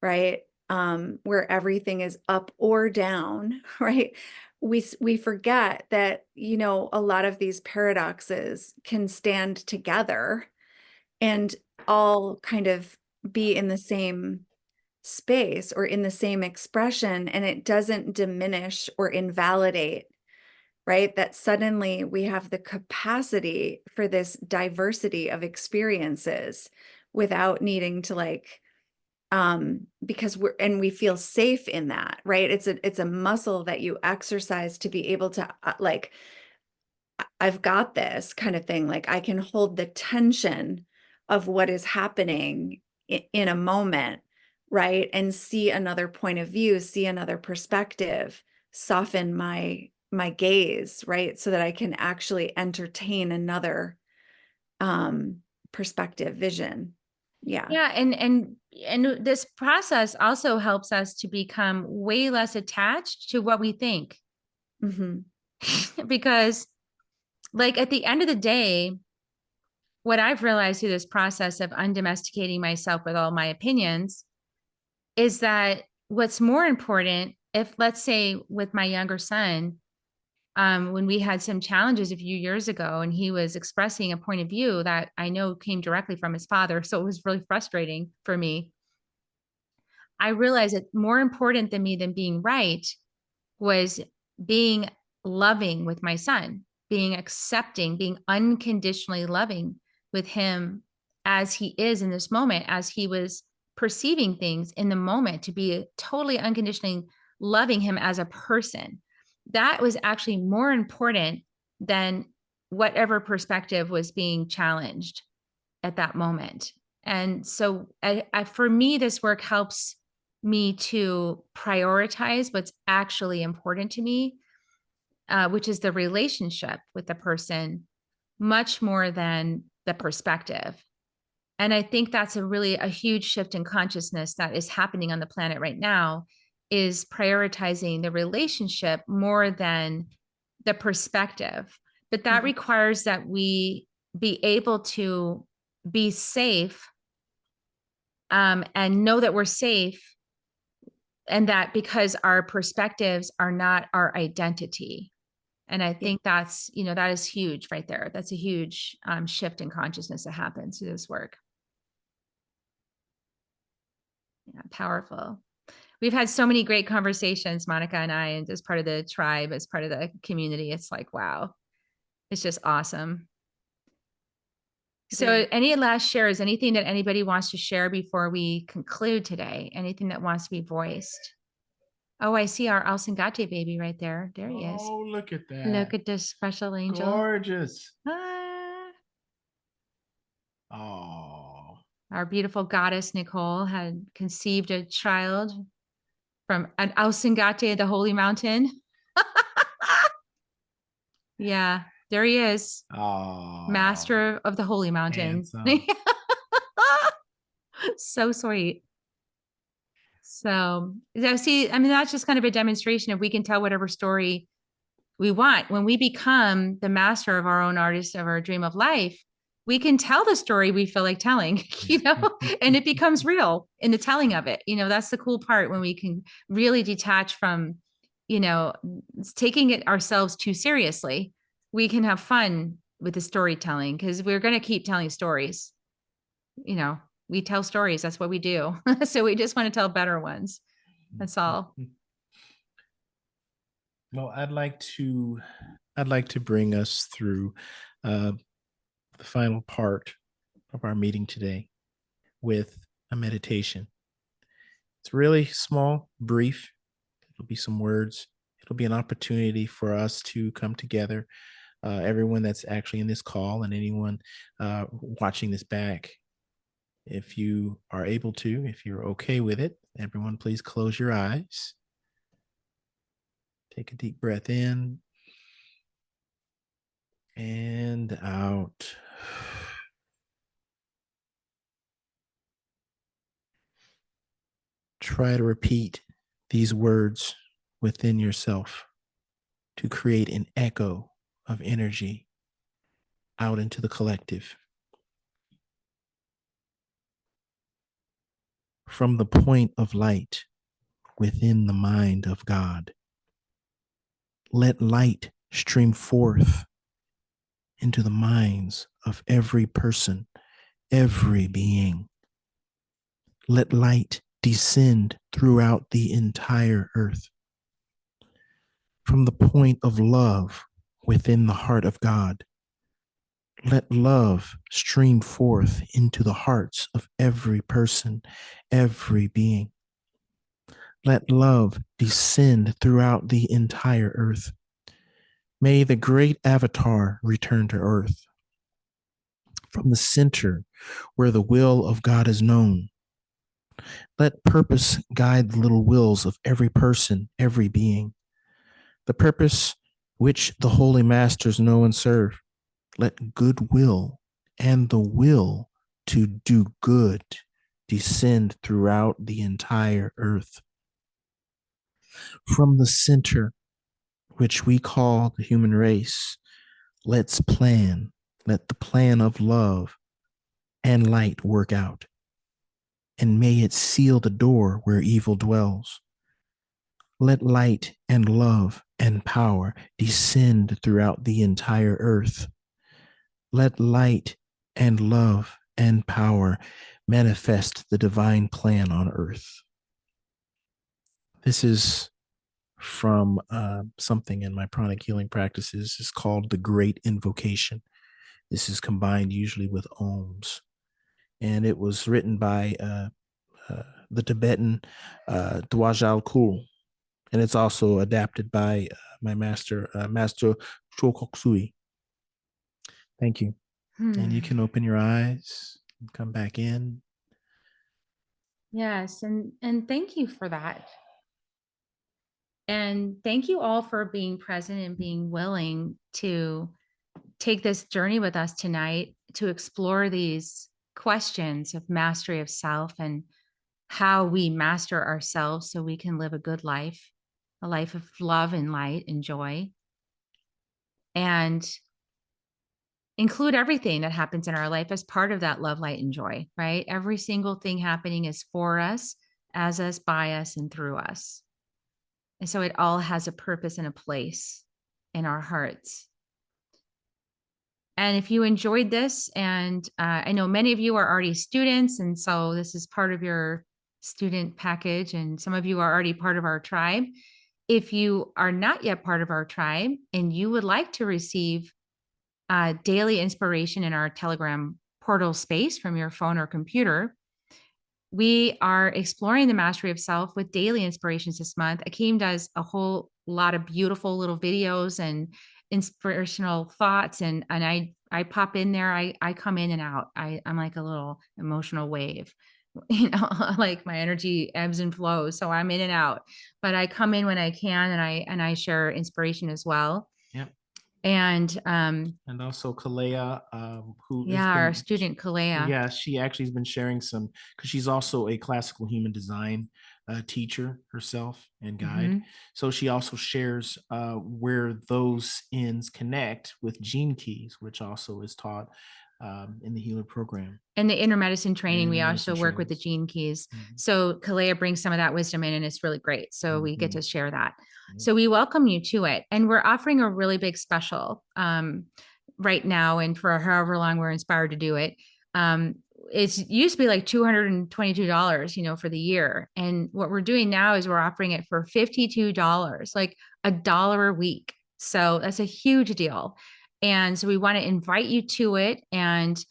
right? Where everything is up or down, right? We forget that, a lot of these paradoxes can stand together and all kind of be in the same space or in the same expression, and it doesn't diminish or invalidate, right? That suddenly we have the capacity for this diversity of experiences without needing to because we feel safe in that, right? It's a muscle that you exercise to be able to I've got this kind of thing. Like I can hold the tension of what is happening in a moment, right? And see another point of view, see another perspective, soften my gaze, right? So that I can actually entertain another perspective, vision. Yeah. Yeah, and this process also helps us to become way less attached to what we think. Because like at the end of the day, what I've realized through this process of undomesticating myself with all my opinions is that what's more important, if let's say with my younger son, when we had some challenges a few years ago and he was expressing a point of view that I know came directly from his father, so it was really frustrating for me. I realized that more important than being right was being loving with my son, being accepting, being unconditionally loving with him as he is in this moment, as he was perceiving things in the moment, to be totally unconditionally loving him as a person. That was actually more important than whatever perspective was being challenged at that moment. And so for me, this work helps me to prioritize what's actually important to me, which is the relationship with the person, much more than the perspective. And I think that's a huge shift in consciousness that is happening on the planet right now, is prioritizing the relationship more than the perspective. But that requires that we be able to be safe, and know that we're safe and that because our perspectives are not our identity. And I think that's, that is huge right there. That's a huge shift in consciousness that happens through this work. Yeah, powerful. We've had so many great conversations, Monica and I, and as part of the tribe, as part of the community. It's like, wow, it's just awesome. So any last shares, anything that anybody wants to share before we conclude today? Anything that wants to be voiced? Oh, I see our Alsingate baby right there. There he is. Oh, look at that. Look at this special angel. Gorgeous. Ah. Oh. Our beautiful goddess Nicole had conceived a child from an Alsingate, the holy mountain. Yeah, there he is. Oh. Master of the holy mountain. So sweet. So, see, I mean, that's just kind of a demonstration of we can tell whatever story we want. When we become the master of our own artist of our dream of life, we can tell the story we feel like telling, and it becomes real in the telling of it. That's the cool part when we can really detach from, taking it ourselves too seriously. We can have fun with the storytelling because we're going to keep telling stories. We tell stories. That's what we do. So we just want to tell better ones. That's all. Well, I'd like to bring us through the final part of our meeting today with a meditation. It's really small, brief. It'll be some words. It'll be an opportunity for us to come together. Everyone that's actually in this call and anyone watching this back, if you are able to, if you're okay with it, everyone please close your eyes. Take a deep breath in and out. Try to repeat these words within yourself to create an echo of energy out into the collective. From the point of light within the mind of God, let light stream forth into the minds of every person, every being. Let light descend throughout the entire earth. From the point of love within the heart of God, let love stream forth into the hearts of every person, every being. Let love descend throughout the entire earth. May the great avatar return to earth. From the center where the will of God is known, let purpose guide the little wills of every person, every being. The purpose which the holy masters know and serve. Let goodwill and the will to do good descend throughout the entire earth. From the center, which we call the human race, let the plan of love and light work out. And may it seal the door where evil dwells. Let light and love and power descend throughout the entire earth. Let light and love and power manifest the divine plan on earth. This is from something in my pranic healing practices. It's called the Great Invocation. This is combined usually with ohms. And it was written by the Tibetan Dwajal Kul. And it's also adapted by my master, Master Chokoksui. Thank you. And you can open your eyes and come back in. Yes, and thank you for that. And thank you all for being present and being willing to take this journey with us tonight to explore these questions of mastery of self and how we master ourselves so we can live a good life, a life of love and light and joy, and include everything that happens in our life as part of that love, light, and joy, right? Every single thing happening is for us as us, by us, and through us. And so it all has a purpose and a place in our hearts. And if you enjoyed this, and I know many of you are already students, and so this is part of your student package, and some of you are already part of our tribe. If you are not yet part of our tribe and you would like to receive daily inspiration in our Telegram portal space from your phone or computer, we are exploring the mastery of self with daily inspirations this month. Akeem does a whole lot of beautiful little videos and inspirational thoughts, and I pop in there. I come in and out. I'm like a little emotional wave, you know, like my energy ebbs and flows, so I'm in and out. But I come in when I can, and I share inspiration as well. Yep. And also Kalea, who yeah, our student Kalea. Yeah, she actually has been sharing some, because she's also a classical human design teacher herself and guide. Mm-hmm. So she also shares where those ends connect with gene keys, which also is taught in the healer program. And the inner medicine training, we medicine also work with the gene keys. Mhm. So Kalea brings some of that wisdom in, and it's really great. So we get Mhm. to share that. Yeah. So we welcome you to it. And we're offering a really big special right now, and for however long we're inspired to do it. It's used to be like $222, you know, for the year. And what we're doing now is we're offering it for $52, like $1 a week. So that's a huge deal. And so we want to invite you to it. And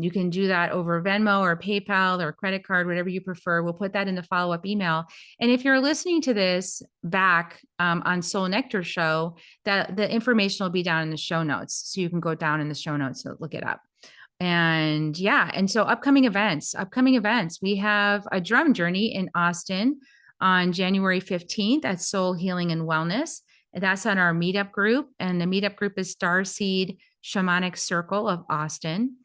you can do that over Venmo or PayPal or credit card, whatever you prefer. We'll put that in the follow-up email. And if you're listening to this back on Soul Nectar Show, that the information will be down in the show notes. So you can go down in the show notes and look it up. And yeah, and so upcoming events. We have a drum journey in Austin on January 15th at Soul Healing and Wellness. And that's on our meetup group. And the meetup group is Starseed Shamanic Circle of Austin.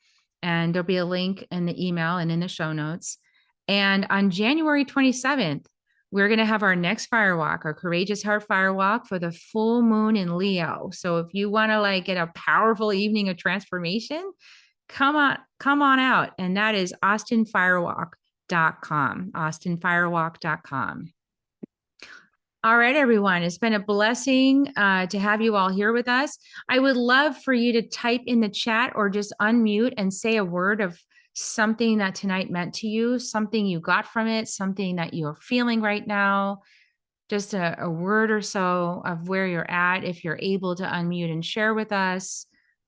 And there'll be a link in the email and in the show notes. And on January 27th, we're going to have our next firewalk, our Courageous Heart Firewalk for the full moon in Leo. So if you want to like get a powerful evening of transformation, come on out. And that is austinfirewalk.com, austinfirewalk.com. All right, everyone. It's been a blessing to have you all here with us. I would love for you to type in the chat or just unmute and say a word of something that tonight meant to you, something you got from it, something that you're feeling right now, just a word or so of where you're at, if you're able to unmute and share with us,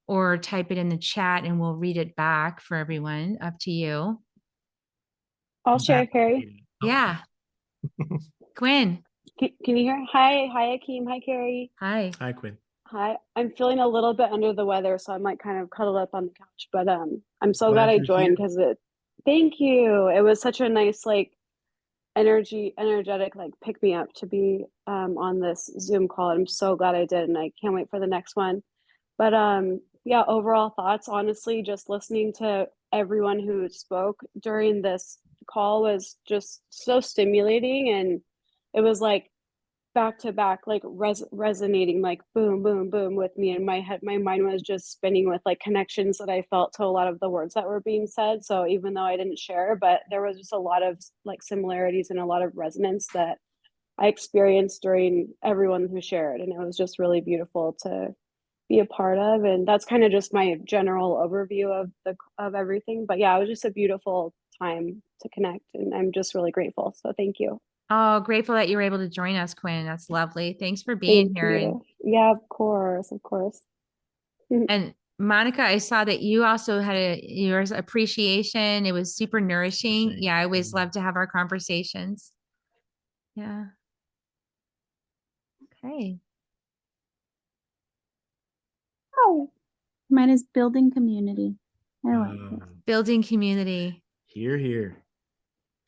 or type it in the chat and we'll read it back for everyone. Up to you. I'll share, Carrie. Yeah. Quinn. Can you hear? Hi, Akeem. Hi, Carrie. Hi. Hi, Quinn. Hi. I'm feeling a little bit under the weather, so I'm like kind of cuddled up on the couch. But I'm so glad I joined because thank you. It was such a nice like energetic like pick me up to be on this Zoom call. I'm so glad I did, and I can't wait for the next one. But yeah, overall thoughts. Honestly, just listening to everyone who spoke during this call was just so stimulating, and it was like back to back, like resonating, like boom, boom, boom with me. In my head, my mind was just spinning with like connections that I felt to a lot of the words that were being said. So even though I didn't share, but there was just a lot of like similarities and a lot of resonance that I experienced during everyone who shared. And it was just really beautiful to be a part of. And that's kind of just my general overview of everything. But yeah, it was just a beautiful time to connect, and I'm just really grateful. So thank you. Oh, grateful that you were able to join us, Quinn. That's lovely. Thanks for being here. And, yeah, of course. And Monica, I saw that you also had your appreciation. It was super nourishing. Yeah, I always love to have our conversations. Yeah. Okay. Oh, mine is building community. I like it. Building community. Here.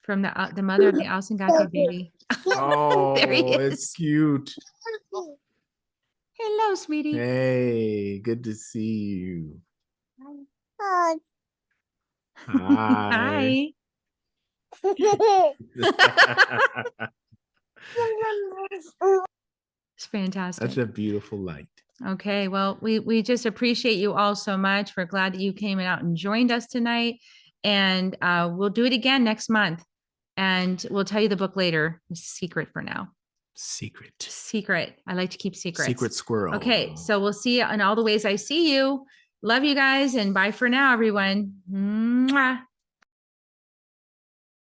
From the mother of the Ausengaki baby. Oh, there he is. It's cute. Hello, sweetie. Hey, good to see you. Hi. Hi. It's fantastic. Such a beautiful light. Okay, well, we just appreciate you all so much. We're glad that you came out and joined us tonight. And we'll do it again next month. And we'll tell you the book later. It's a secret for now. Secret. Secret. I like to keep secrets. Secret squirrel. Okay. So we'll see you in all the ways I see you. Love you guys. And bye for now, everyone. Mwah.